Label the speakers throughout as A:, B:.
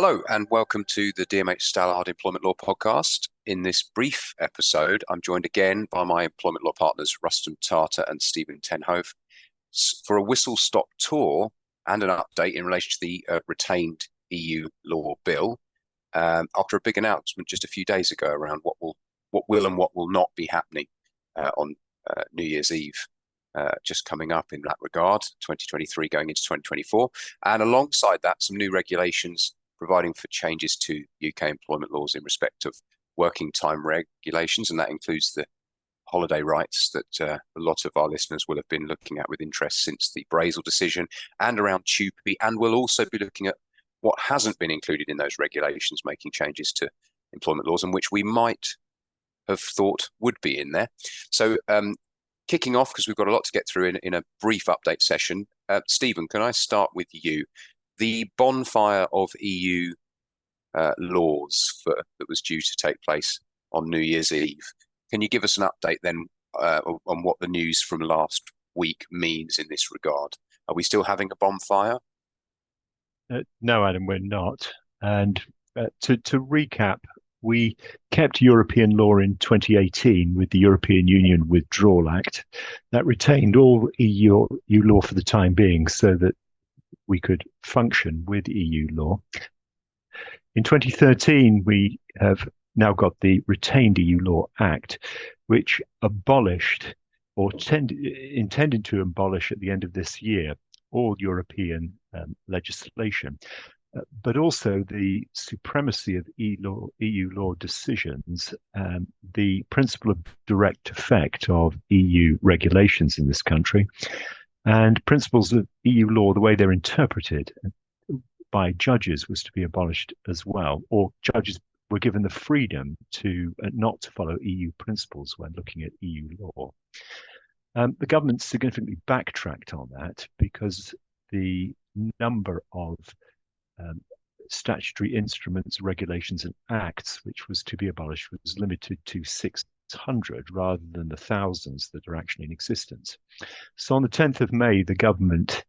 A: Hello and welcome to the DMH Stallard Employment Law Podcast. In this brief episode, I'm joined again by my employment law partners, Rustam Tata and Stephen Tenhove, for a whistle-stop tour and an update in relation to the retained EU law bill after a big announcement just a few days ago around what will and what will not be happening on New Year's Eve. Just coming up in that regard, 2023 going into 2024. And alongside that, some new regulations providing for changes to UK employment laws in respect of working time regulations, and that includes the holiday rights that a lot of our listeners will have been looking at with interest since the Brazel decision, and around TUPE, and we'll also be looking at what hasn't been included in those regulations, making changes to employment laws, and which we might have thought would be in there. So kicking off, because we've got a lot to get through in a brief update session, Stephen, can I start with you? The bonfire of EU laws that was due to take place on New Year's Eve. Can you give us an update then on what the news from last week means in this regard? Are we still having a bonfire?
B: No, Adam, we're not. And to recap, we kept European law in 2018 with the European Union Withdrawal Act that retained all EU law for the time being so that we could function with EU law. In 2013, we have now got the Retained EU Law Act, which abolished or intended to abolish at the end of this year all European legislation, but also the supremacy of EU law decisions, the principle of direct effect of EU regulations in this country, and principles of EU law, the way they're interpreted by judges, was to be abolished as well, or judges were given the freedom to not to follow EU principles when looking at EU law. The government significantly backtracked on that because the number of statutory instruments, regulations, and acts which was to be abolished was limited to 600 rather than the thousands that are actually in existence. So on the 10th of May, the government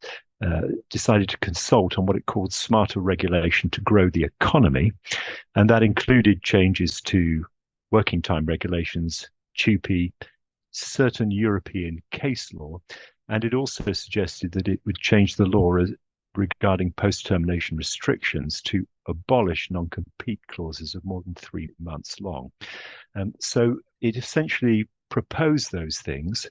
B: decided to consult on what it called smarter regulation to grow the economy, and that included changes to working time regulations, TUPE, certain European case law, and it also suggested that it would change the law regarding post-termination restrictions to abolish non-compete clauses of more than 3 months long. So it essentially proposed those things,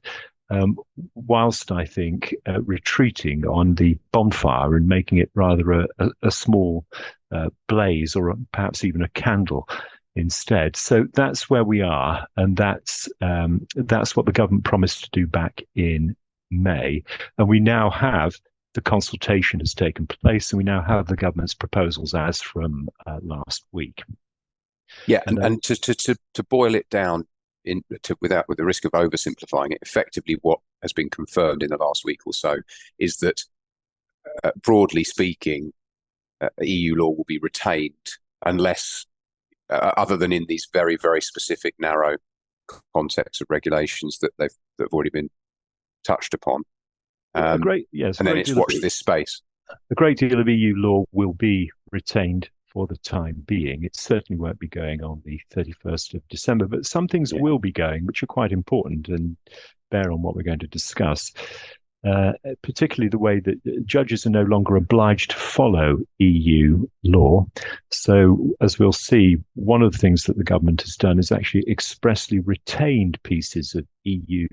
B: whilst I think retreating on the bonfire and making it rather a small blaze, or perhaps even a candle instead. So that's where we are, and that's what the government promised to do back in May, and we now have the consultation has taken place, and we now have the government's proposals as from last week.
A: Yeah, and to boil it down with the risk of oversimplifying it, effectively what has been confirmed in the last week or so is that, broadly speaking, EU law will be retained unless, other than in these very, very specific, narrow contexts of regulations that have already been touched upon. And then it's watch this space.
B: A great deal of EU law will be retained for the time being. It certainly won't be going on the 31st of December, but some things will be going, which are quite important and bear on what we're going to discuss. Particularly the way that judges are no longer obliged to follow EU law. So, as we'll see, one of the things that the government has done is actually expressly retained pieces of EU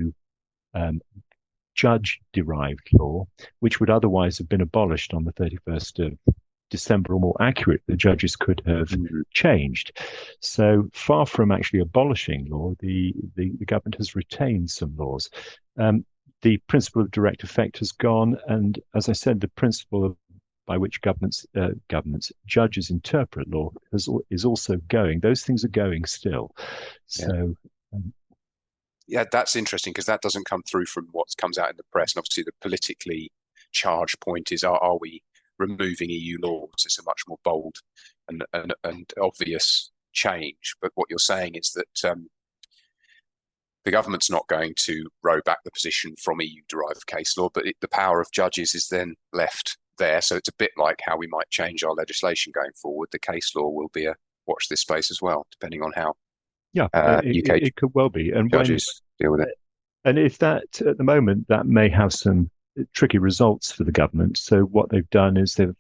B: judge-derived law, which would otherwise have been abolished on the 31st of December, or more accurate, the judges could have changed. So far from actually abolishing law, the government has retained some laws. The principle of direct effect has gone, and as I said, the principle by which judges interpret law is also going. Those things are going still. So.
A: Yeah, that's interesting, because that doesn't come through from what comes out in the press. And obviously the politically charged point is, are we removing EU laws? It's a much more bold and obvious change. But what you're saying is that the government's not going to row back the position from EU-derived case law, but the power of judges is then left there. So it's a bit like how we might change our legislation going forward. The case law will be a watch this space as well, depending on how
B: Yeah,
A: UK
B: it could well be.
A: judges deal with it.
B: And if that, at the moment, that may have some tricky results for the government. So what they've done is they're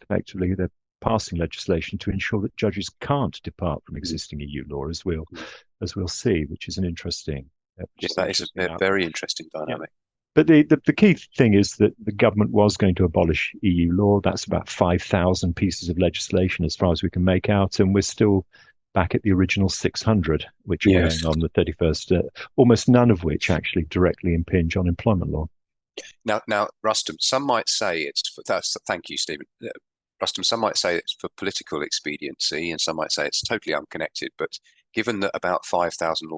B: passing legislation to ensure that judges can't depart from existing EU law, as we'll see, which is an interesting.
A: Yeah, that is a very interesting dynamic.
B: Yeah. But the key thing is that the government was going to abolish EU law. That's about 5,000 pieces of legislation, as far as we can make out, and we're still back at the original 600, which are going on the 31st, almost none of which actually directly impinge on employment law.
A: Now, Rustum, some might say thank you, Stephen. Rustum, some might say it's for political expediency, and some might say it's totally unconnected. But given that about 5,000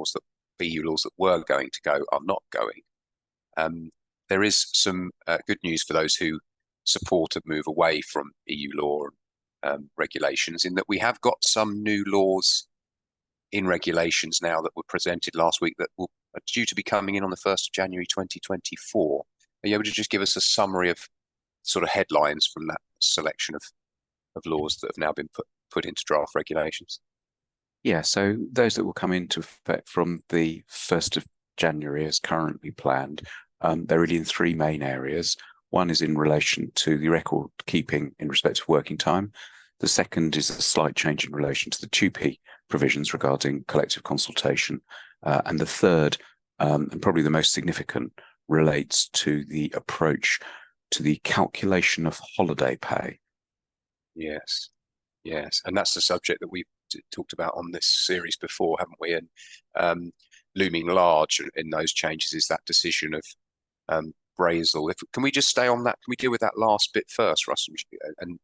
A: EU laws that were going to go are not going, there is some good news for those who support a move away from EU law regulations, in that we have got some new laws in regulations now that were presented last week that are due to be coming in on the 1st of January 2024. Are you able to just give us a summary of sort of headlines from that selection of laws that have now been put into draft regulations?
C: Yeah, so those that will come into effect from the 1st of January as currently planned, they're really in three main areas. One is in relation to the record keeping in respect of working time. The second is a slight change in relation to the TUPE provisions regarding collective consultation. And the third, and probably the most significant, relates to the approach to the calculation of holiday pay.
A: Yes. And that's the subject that we've talked about on this series before, haven't we? And looming large in those changes is that decision of Brazel. Can we just stay on that? Can we deal with that last bit first, Russ? And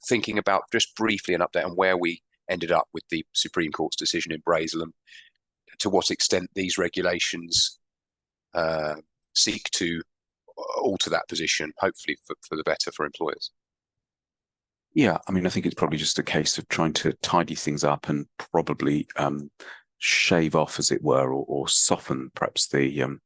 A: thinking about just briefly an update on where we ended up with the Supreme Court's decision in Brazel, and to what extent these regulations seek to alter that position, hopefully for the better for employers.
C: Yeah, I mean, I think it's probably just a case of trying to tidy things up and probably shave off, as it were, or soften perhaps the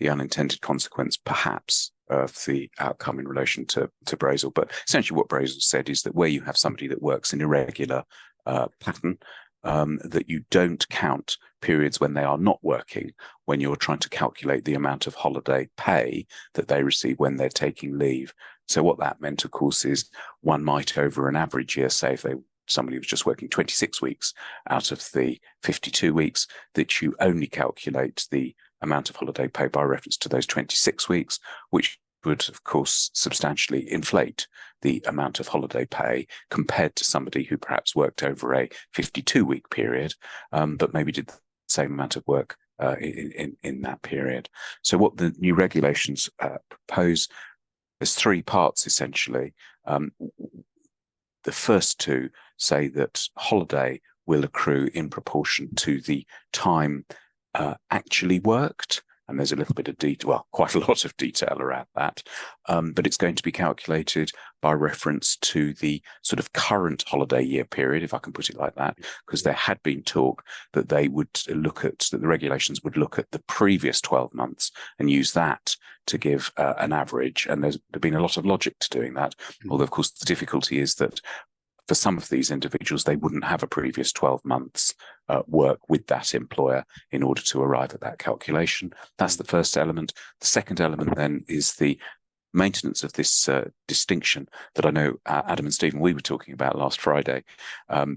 C: unintended consequence, perhaps, of the outcome in relation to Brazel. But essentially what Brazel said is that where you have somebody that works in irregular pattern, that you don't count periods when they are not working when you're trying to calculate the amount of holiday pay that they receive when they're taking leave. So what that meant, of course, is one might, over an average year, say if somebody was just working 26 weeks out of the 52 weeks, that you only calculate the amount of holiday pay by reference to those 26 weeks, which would, of course, substantially inflate the amount of holiday pay compared to somebody who perhaps worked over a 52-week period, but maybe did the same amount of work in that period. So what the new regulations propose, there's three parts, essentially. The first two say that holiday will accrue in proportion to the time actually worked. And there's a little bit of detail, well, quite a lot of detail around that. But it's going to be calculated by reference to the sort of current holiday year period, if I can put it like that, because there had been talk that that the regulations would look at the previous 12 months and use that to give an average. And there's been a lot of logic to doing that. Although, of course, the difficulty is that for some of these individuals, they wouldn't have a previous 12 months work with that employer in order to arrive at that calculation. That's the first element. The second element then is the maintenance of this distinction that I know Adam and Stephen, we were talking about last Friday,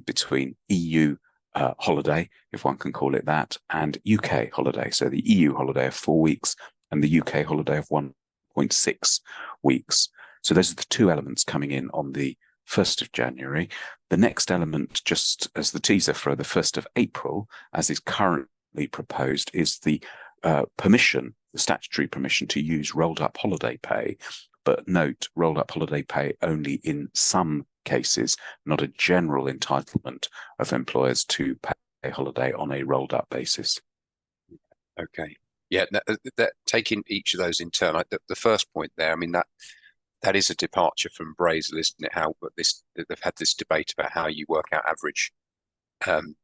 C: between EU holiday, if one can call it that, and UK holiday. So the EU holiday of 4 weeks and the UK holiday of 1.6 weeks. So those are the two elements coming in on the 1st of January. The next element, just as the teaser for the 1st of April, as is currently proposed, is the permission, the statutory permission to use rolled up holiday pay. But note, rolled up holiday pay only in some cases, not a general entitlement of employers to pay holiday on a rolled up basis.
A: Okay. Yeah, taking each of those in turn, the first point there, I mean, that is a departure from Brazel, isn't it? How they've had this debate about how you work out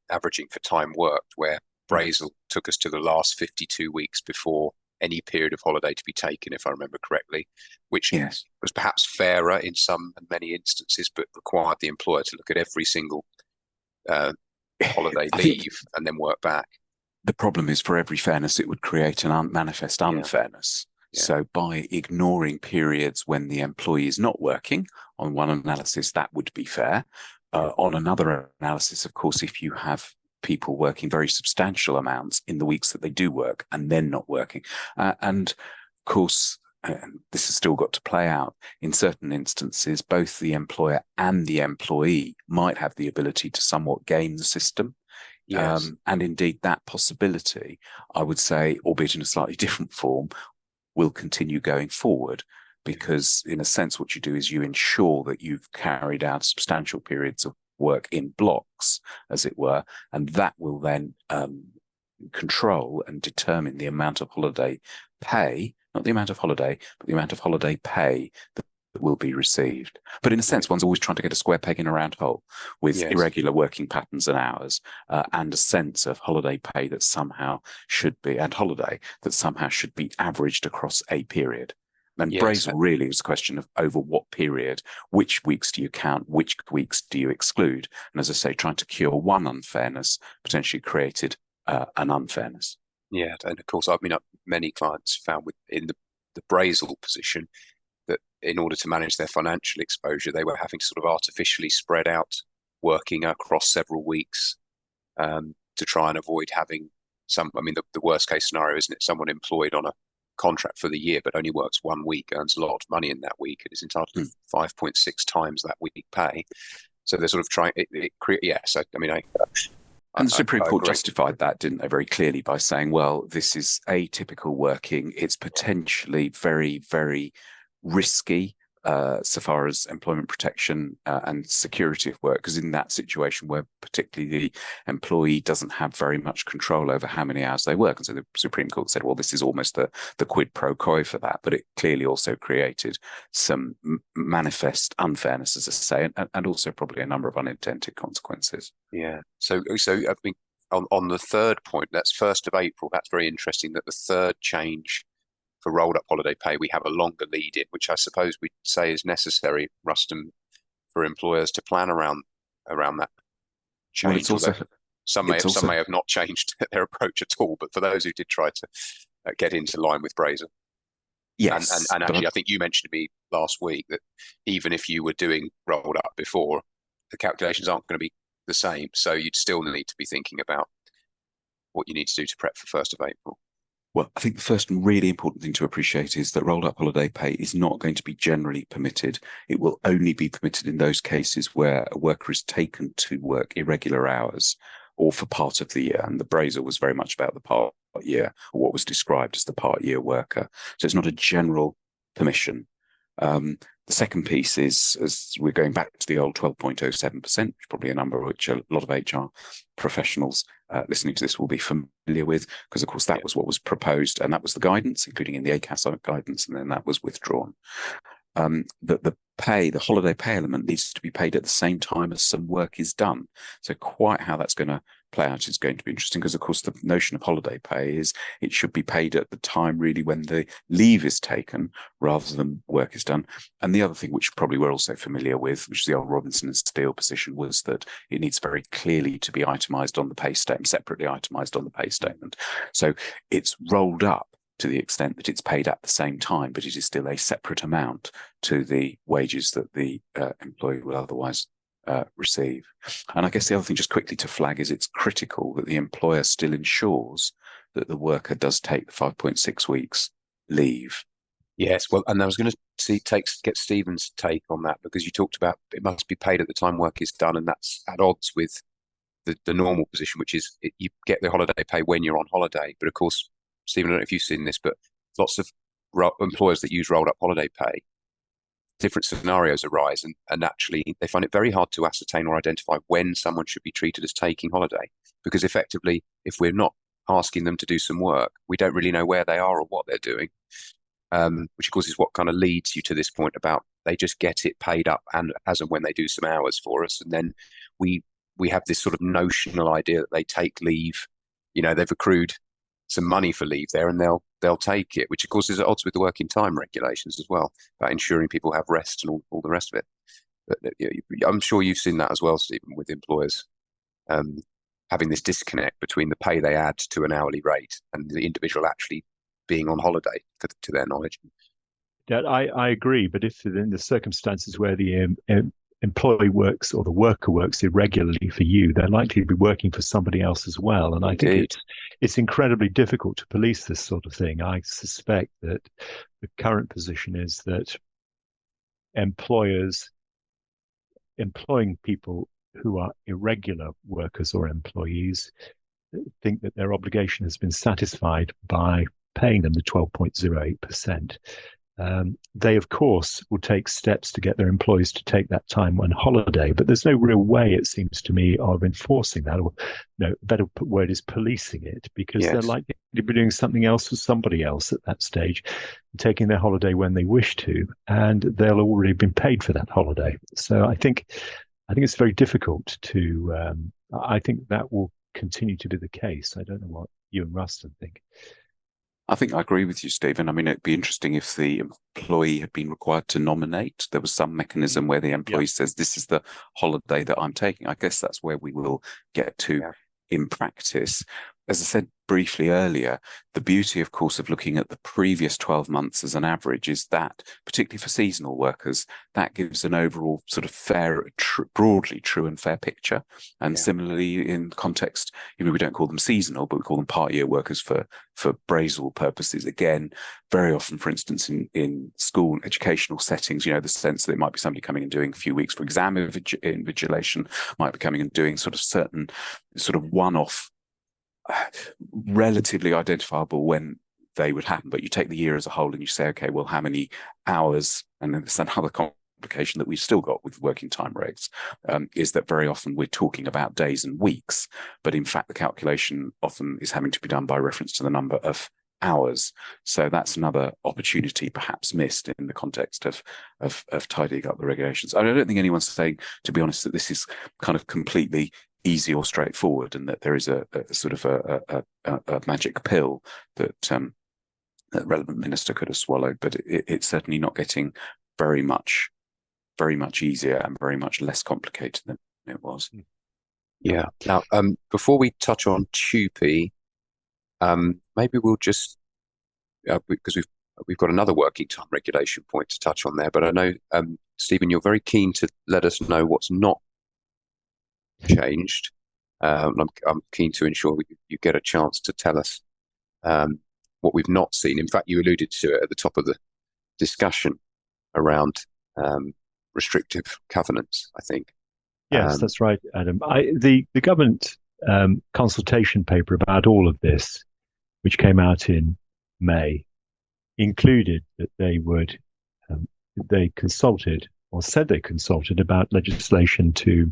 A: averaging for time worked, where Brazel took us to the last 52 weeks before any period of holiday to be taken, if I remember correctly, which
C: Yes.
A: was perhaps fairer in some and many instances, but required the employer to look at every single holiday
C: I think
A: leave and then work back.
C: the problem is, for every fairness, it would create an manifest
A: Yeah.
C: unfairness.
A: Yeah.
C: So by ignoring periods when the employee is not working, on one analysis, that would be fair. On another analysis, of course, if you have people working very substantial amounts in the weeks that they do work and then not working, and of course, this has still got to play out. In certain instances, both the employer and the employee might have the ability to somewhat game the system.
A: Yes.
C: And indeed, that possibility, I would say, albeit in a slightly different form, will continue going forward, because in a sense, what you do is you ensure that you've carried out substantial periods of work in blocks, as it were, and that will then control and determine the amount of holiday pay, not the amount of holiday, but the amount of holiday pay that will be received. But in a sense, one's always trying to get a square peg in a round hole with irregular working patterns and hours, and a sense of holiday pay that somehow should be, and holiday that somehow should be averaged across a period. And Brazel really was a question of over what period, which weeks do you count, which weeks do you exclude? And as I say, trying to cure one unfairness potentially created an unfairness.
A: Yeah, and of course, I mean, many clients found in the Brazel position that in order to manage their financial exposure, they were having to sort of artificially spread out working across several weeks to try and avoid having some. I mean, the worst case scenario, isn't it? Someone employed on a contract for the year but only works 1 week, earns a lot of money in that week, and is entitled to 5.6 times that week pay. So they're sort of trying yes. I mean,
C: and the Supreme Court justified that, didn't they, very clearly by saying, well, this is atypical working. It's potentially very, very risky so far as employment protection and security of work, because in that situation where particularly the employee doesn't have very much control over how many hours they work. And so the Supreme Court said, well, this is almost the quid pro quo for that. But it clearly also created some manifest unfairness, as I say, and also probably a number of unintended consequences.
A: Yeah. So I think on the third point, that's 1st of April, that's very interesting that the third change for rolled up holiday pay, we have a longer lead in, which I suppose we'd say is necessary, Rustum, for employers to plan around that change.
C: Well,
A: some may have not changed their approach at all, but for those who did try to get into line with Brazel.
C: Yes.
A: And actually, I think you mentioned to me last week that even if you were doing rolled up before, the calculations aren't going to be the same. So you'd still need to be thinking about what you need to do to prep for 1st of April.
C: Well, I think the first and really important thing to appreciate is that rolled up holiday pay is not going to be generally permitted. It will only be permitted in those cases where a worker is taken to work irregular hours or for part of the year. And the Brazel was very much about the part year, or what was described as the part year worker. So it's not a general permission. The second piece is, as we're going back to the old 12.07%, which is probably a number which a lot of HR professionals listening to this will be familiar with, because of course that was what was proposed, and that was the guidance, including in the ACAS guidance, and then that was withdrawn. The holiday pay element needs to be paid at the same time as some work is done. So quite how that's going to play out is going to be interesting, because of course the notion of holiday pay is it should be paid at the time really when the leave is taken rather than work is done. And the other thing, which probably we're also familiar with, which is the old Robinson and Steele position, was that it needs very clearly to be itemized on the pay statement, separately itemized on the pay statement. So it's rolled up to the extent that it's paid at the same time, but it is still a separate amount to the wages that the employee will otherwise receive. And I guess the other thing just quickly to flag is it's critical that the employer still ensures that the worker does take the 5.6 weeks leave.
A: Yes, well, and I was going to get Stephen's take on that, because you talked about it must be paid at the time work is done, and that's at odds with the normal position, which is you get the holiday pay when you're on holiday. But of course, Stephen, I don't know if you've seen this, but lots of employers that use rolled up holiday pay, different scenarios arise, and naturally they find it very hard to ascertain or identify when someone should be treated as taking holiday, because effectively, if we're not asking them to do some work, we don't really know where they are or what they're doing, which of course is what kind of leads you to this point about they just get it paid up and as and when they do some hours for us, and then we have this sort of notional idea that they take leave, they've accrued some money for leave there, and they'll take it, which of course is at odds with the working time regulations as well, about ensuring people have rest and all the rest of it. But I'm sure you've seen that as well, Stephen, with employers having this disconnect between the pay they add to an hourly rate and the individual actually being on holiday, to their knowledge.
B: Yeah, I agree. But if in the circumstances where the employee works or the worker works irregularly for you, they're likely to be working for somebody else as well. And
A: Indeed.
B: I think it's incredibly difficult to police this sort of thing. I suspect that the current position is that employers employing people who are irregular workers or employees think that their obligation has been satisfied by paying them the 12.08%. They, of course, will take steps to get their employees to take that time on holiday, but there's no real way, it seems to me, of enforcing that, or a better word is policing it, because they're likely to be doing something else for somebody else at that stage, taking their holiday when they wish to, and they'll already have been paid for that holiday. So I think it's very difficult to. I think that will continue to be the case. I don't know what you and Ruston think.
C: I think I agree with you, Stephen. I mean, it'd be interesting if the employee had been required to nominate. There was some mechanism where the employee says, this is the holiday that I'm taking. I guess that's where we will get to in practice. As I said briefly earlier, the beauty, of course, of looking at the previous 12 months as an average is that, particularly for seasonal workers, that gives an overall sort of fair, broadly true and fair picture. And similarly, in context, we don't call them seasonal, but we call them part-year workers for Brazel purposes. Again, very often, for instance, in school educational settings, the sense that it might be somebody coming and doing a few weeks for exam invigilation, might be coming and doing sort of certain sort of one-off, relatively identifiable when they would happen, but you take the year as a whole and you say, okay, well, how many hours? And then there's another complication that we've still got with working time regs, is that very often we're talking about days and weeks, but in fact the calculation often is having to be done by reference to the number of hours. So that's another opportunity perhaps missed in the context of tidying up the regulations. I don't think anyone's saying, to be honest, that this is kind of completely easy or straightforward, and that there is a sort of a magic pill that that relevant minister could have swallowed, but it's certainly not getting very much easier and very much less complicated than it was.
A: Yeah. Now, before we touch on TUPE, maybe we'll just because we've got another working time regulation point to touch on there, but I know Stephen, you're very keen to let us know what's not changed. I'm keen to ensure you get a chance to tell us what we've not seen. In fact, you alluded to it at the top of the discussion around restrictive covenants, I think.
B: Yes, that's right, Adam. The government consultation paper about all of this, which came out in May, included that they consulted, or said they consulted, about legislation to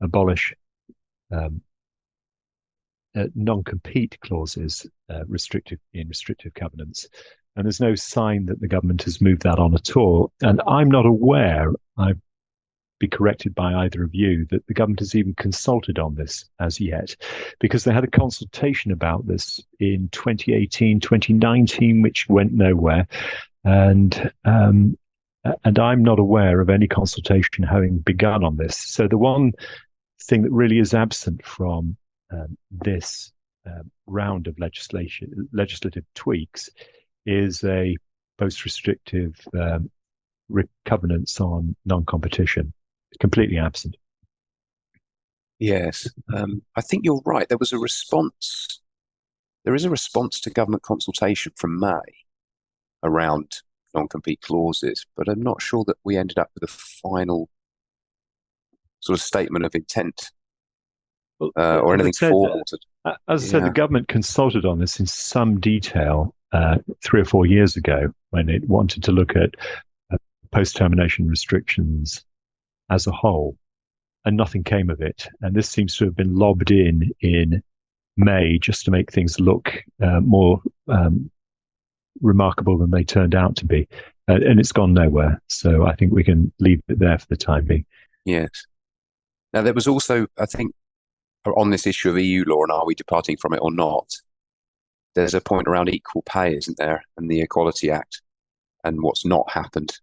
B: abolish non-compete clauses restrictive covenants. And there's no sign that the government has moved that on at all. And I'm not aware, I'd be corrected by either of you, that the government has even consulted on this as yet, because they had a consultation about this in 2018, 2019, which went nowhere. And I'm not aware of any consultation having begun on this. So the one thing that really is absent from this round of legislative tweaks is a post-restrictive covenants on non-competition. Completely absent.
A: Yes, I think you're right. There was a response. There is a response to government consultation from May around non-compete clauses, but I'm not sure that we ended up with a final sort of statement of intent or anything formal.
B: As I said, the government consulted on this in some detail 3 or 4 years ago when it wanted to look at post-termination restrictions as a whole, and nothing came of it. And this seems to have been lobbed in May just to make things look more remarkable than they turned out to be. And it's gone nowhere. So I think we can leave it there for the time being.
A: Yes. Now, there was also, I think, on this issue of EU law and are we departing from it or not, there's a point around equal pay, isn't there, and the Equality Act, and what's not happened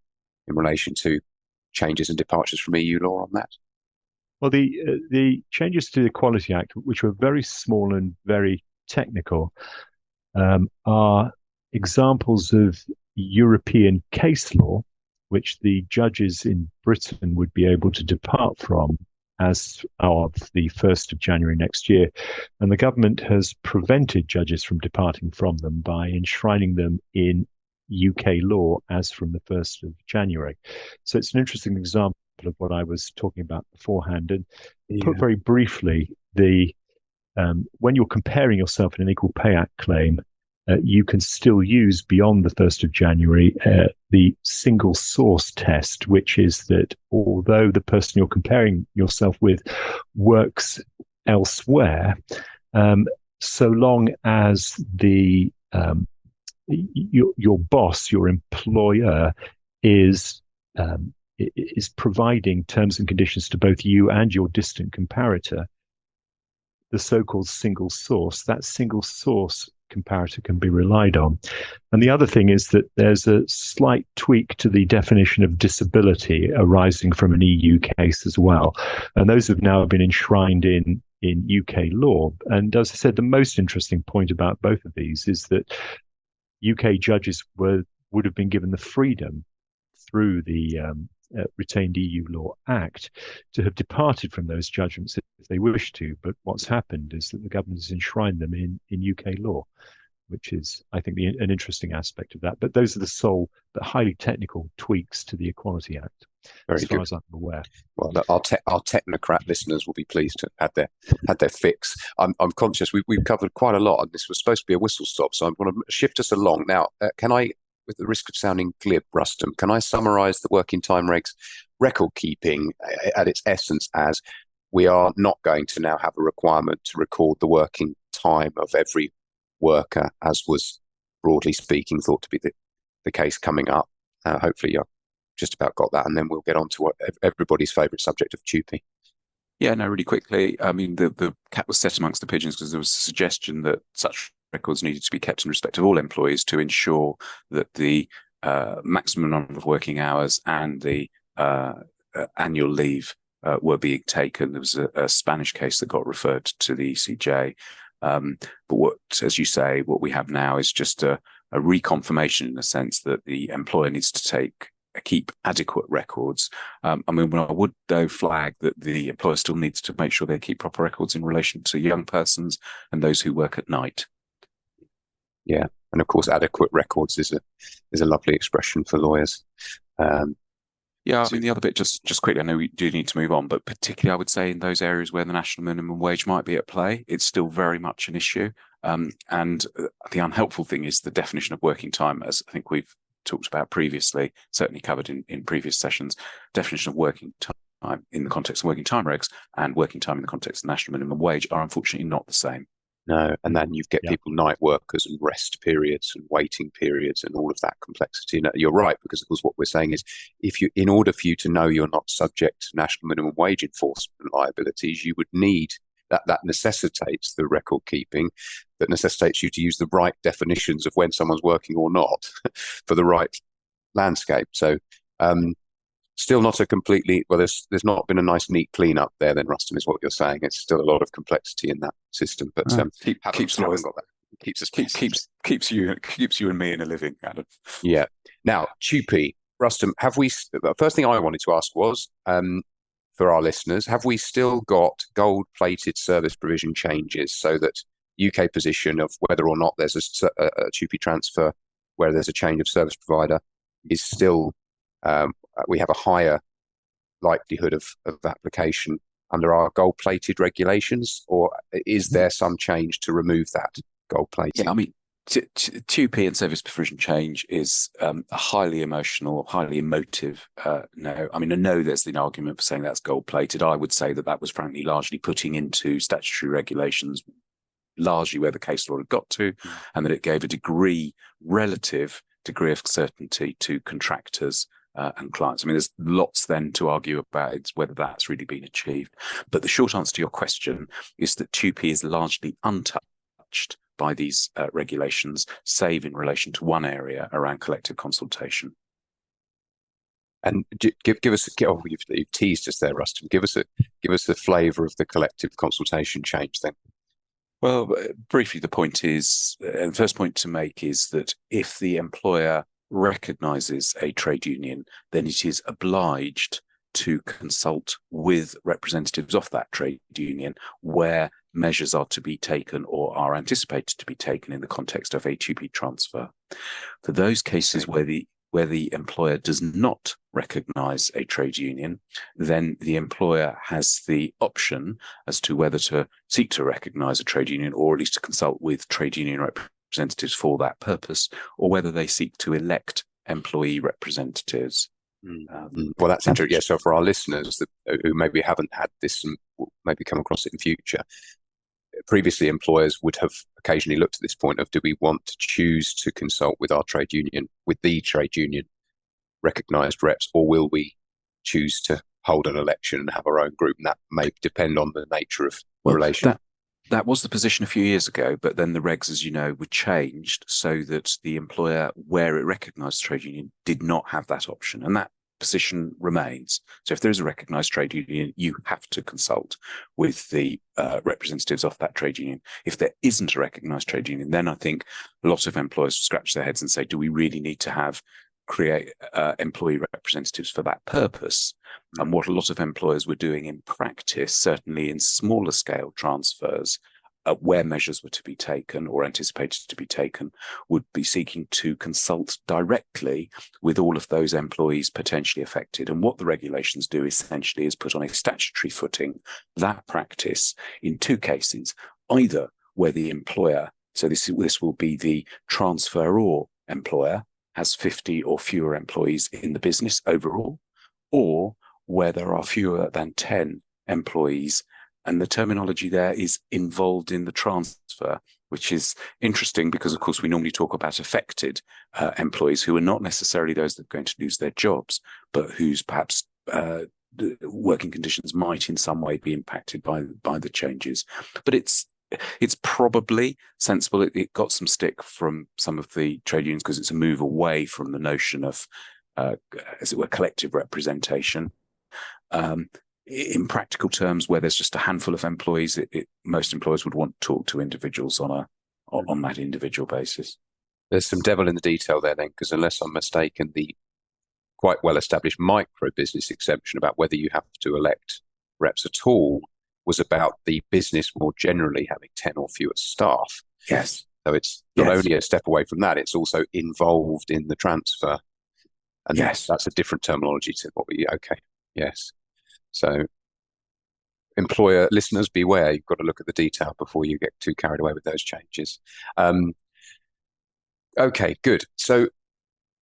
A: in relation to changes and departures from EU law on that.
B: Well, the changes to the Equality Act, which were very small and very technical, are examples of European case law, which the judges in Britain would be able to depart from as of the 1st of January next year. And the government has prevented judges from departing from them by enshrining them in UK law as from the 1st of January. So it's an interesting example of what I was talking about beforehand. And put very briefly, when you're comparing yourself in an Equal Pay Act claim, you can still use beyond the 1st of January the single source test, which is that although the person you're comparing yourself with works elsewhere, so long as your boss, your employer, is providing terms and conditions to both you and your distant comparator, the so-called single source, that single source comparator can be relied on. And the other thing is that there's a slight tweak to the definition of disability arising from an EU case as well. And those have now been enshrined in UK law. And as I said, the most interesting point about both of these is that UK judges would have been given the freedom through the retained EU Law Act to have departed from those judgments if they wish to. But what's happened is that the government has enshrined them in UK law, which is, I think, an interesting aspect of that. But those are the sole but highly technical tweaks to the Equality Act,
A: Very
B: as far
A: good.
B: as I'm aware.
A: Well, our technocrat listeners will be pleased to have their fix. I'm conscious we've covered quite a lot, and this was supposed to be a whistle stop, so I want to shift us along now. Can I, with the risk of sounding glib, Rustum, can I summarise the working time regs record keeping at its essence as we are not going to now have a requirement to record the working time of every worker, as was, broadly speaking, thought to be the case coming up. Hopefully you've just about got that, and then we'll get on to what everybody's favourite subject of TUPE.
C: Yeah, no, really quickly. I mean, the cat was set amongst the pigeons because there was a suggestion that such records needed to be kept in respect of all employees to ensure that the maximum number of working hours and the annual leave were being taken. There was a Spanish case that got referred to the ECJ. But what, as you say, what we have now is just a reconfirmation in the sense that the employer needs to keep adequate records. I mean, I would though flag that the employer still needs to make sure they keep proper records in relation to young persons and those who work at night.
A: Yeah, and of course, adequate records is a lovely expression for lawyers.
C: Yeah, I mean, the other bit, just quickly, I know we do need to move on, but particularly I would say in those areas where the national minimum wage might be at play, it's still very much an issue. And the unhelpful thing is the definition of working time, as I think we've talked about previously, certainly covered in previous sessions. Definition of working time in the context of working time regs and working time in the context of national minimum wage are unfortunately not the same.
A: No, and then you get people, night workers and rest periods and waiting periods and all of that complexity. And you're right, because of course what we're saying is in order for you to know you're not subject to national minimum wage enforcement liabilities, you would need that necessitates the record keeping, that necessitates you to use the right definitions of when someone's working or not for the right landscape. So still not a completely, well, there's not been a nice neat clean up there then, Rustum, is what you're saying. It's still a lot of complexity in that system, but keeps
C: you and me in a living, Adam.
A: Yeah. Now, TUPE, Rustum, the first thing I wanted to ask was, for our listeners, have we still got gold-plated service provision changes so that UK position of whether or not there's a TUPE transfer where there's a change of service provider is still we have a higher likelihood of application under our gold-plated regulations, or is there some change to remove that gold plating?
C: Yeah, I mean, TUPE and service provision change is a highly emotional, highly emotive no. I mean, I know there's an argument for saying that's gold-plated. I would say that was frankly largely putting into statutory regulations largely where the case law had got to, and that it gave a relative degree of certainty to contractors and clients. I mean, there's lots then to argue about whether that's really been achieved. But the short answer to your question is that TUPE is largely untouched by these regulations, save in relation to one area around collective consultation.
A: And give us, you've teased us there, Ruston. Give us a flavour of the collective consultation change then.
C: Well, briefly, the point is, and the first point to make is that if the employer recognises a trade union, then it is obliged to consult with representatives of that trade union where measures are to be taken or are anticipated to be taken in the context of a TUPE transfer. For those cases where the employer does not recognise a trade union, then the employer has the option as to whether to seek to recognise a trade union or at least to consult with trade union representatives for that purpose, or whether they seek to elect employee representatives.
A: Well, that's interesting. Yeah, so for our listeners who maybe haven't had this and will maybe come across it in future, previously employers would have occasionally looked at this point of, do we want to choose to consult with our trade union, with the trade union recognised reps, or will we choose to hold an election and have our own group? And that may depend on the nature of the relation.
C: That was the position a few years ago, but then the regs, as you know, were changed so that the employer, where it recognised the trade union, did not have that option. And that position remains. So if there is a recognised trade union, you have to consult with the representatives of that trade union. If there isn't a recognised trade union, then I think a lot of employers scratch their heads and say, do we really need to create employee representatives for that purpose? And what a lot of employers were doing in practice, certainly in smaller scale transfers, where measures were to be taken or anticipated to be taken, would be seeking to consult directly with all of those employees potentially affected. And what the regulations do essentially is put on a statutory footing that practice in two cases, either where the employer, so this will be the transferor employer, has 50 or fewer employees in the business overall, or where there are fewer than 10 employees. And the terminology there is involved in the transfer, which is interesting because, of course, we normally talk about affected employees who are not necessarily those that are going to lose their jobs, but whose perhaps working conditions might in some way be impacted by the changes. But it's probably sensible. It got some stick from some of the trade unions because it's a move away from the notion of, as it were, collective representation. In practical terms, where there's just a handful of employees, most employers would want to talk to individuals on that individual basis.
A: There's some devil in the detail there then, because unless I'm mistaken, the quite well-established micro business exemption about whether you have to elect reps at all was about the business more generally having 10 or fewer staff.
C: Yes.
A: So it's not only a step away from that, it's also involved in the transfer. And that's a different terminology to what we, yes. So employer listeners, beware, you've got to look at the detail before you get too carried away with those changes. Okay, good. So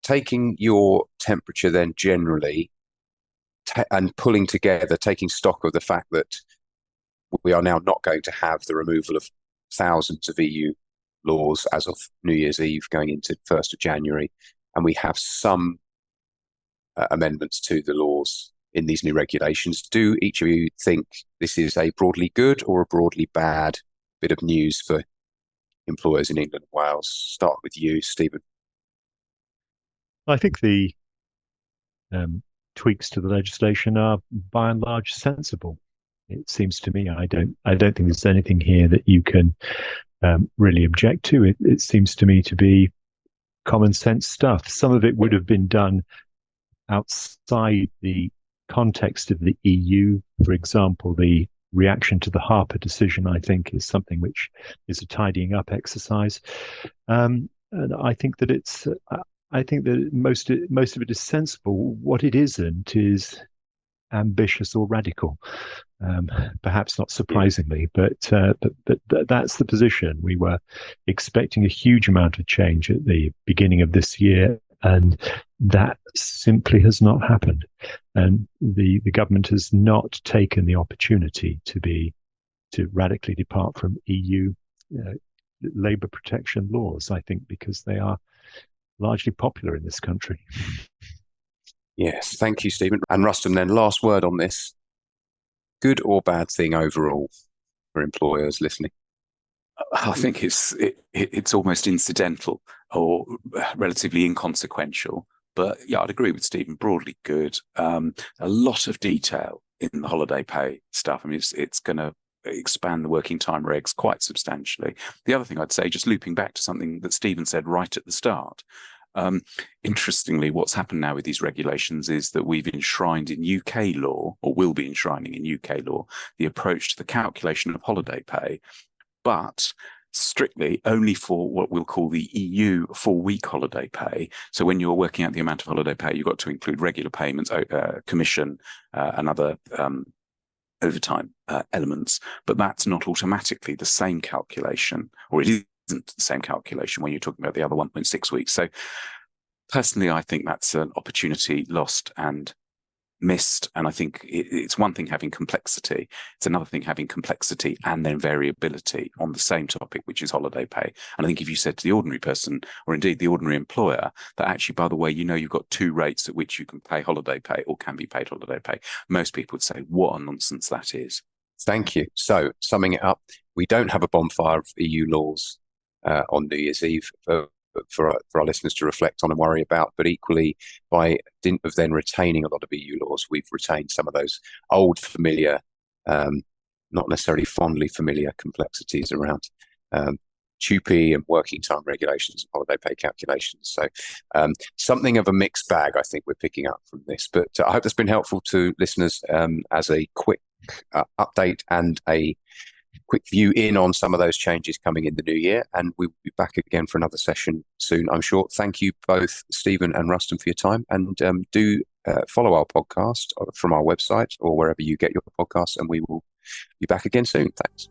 A: taking your temperature then generally and pulling together, taking stock of the fact that we are now not going to have the removal of thousands of EU laws as of New Year's Eve going into 1st of January, and we have some amendments to the laws in these new regulations. Do each of you think this is a broadly good or a broadly bad bit of news for employers in England and Wales? Start with you, Stephen.
B: I think the tweaks to the legislation are by and large sensible. It seems to me. I don't think there's anything here that you can really object to. It seems to me to be common sense stuff. Some of it would have been done outside the context of the EU. For example, the reaction to the Harper decision, I think, is something which is a tidying up exercise. And I think that most of it is sensible. What it isn't is ambitious or radical, perhaps not surprisingly, but that's the position. We were expecting a huge amount of change at the beginning of this year, and that simply has not happened. And the government has not taken the opportunity to radically depart from EU labour protection laws, I think, because they are largely popular in this country.
A: Yes, thank you, Stephen. And Rustum, then last word on this. Good or bad thing overall for employers listening?
C: I think it's almost incidental or relatively inconsequential. But yeah, I'd agree with Stephen. Broadly good. A lot of detail in the holiday pay stuff. I mean, it's going to expand the working time regs quite substantially. The other thing I'd say, just looping back to something that Stephen said right at the start. Interestingly, what's happened now with these regulations is that we've enshrined in UK law, or will be enshrining in UK law, the approach to the calculation of holiday pay, but strictly only for what we'll call the EU 4-week holiday pay. So when you're working out the amount of holiday pay, you've got to include regular payments, commission, and other overtime elements. But that's not automatically the same calculation, or it isn't the same calculation when you're talking about the other 1.6 weeks. So personally, I think that's an opportunity lost and missed. And I think it's one thing having complexity. It's another thing having complexity and then variability on the same topic, which is holiday pay. And I think if you said to the ordinary person, or indeed the ordinary employer, that actually, by the way, you've got 2 rates at which you can pay holiday pay or can be paid holiday pay, most people would say, what a nonsense that is.
A: Thank you. So, summing it up, we don't have a bonfire of EU laws on New Year's Eve for our listeners to reflect on and worry about. But equally, by dint of then retaining a lot of EU laws, we've retained some of those old familiar, not necessarily fondly familiar complexities around TUPE and working time regulations and holiday pay calculations. So something of a mixed bag, I think we're picking up from this. But I hope that's been helpful to listeners as a quick update and a quick view in on some of those changes coming in the new year. And we'll be back again for another session soon, I'm sure. Thank you both, Stephen and Rustum, for your time. And do follow our podcast from our website or wherever you get your podcasts, and we will be back again soon. Thanks.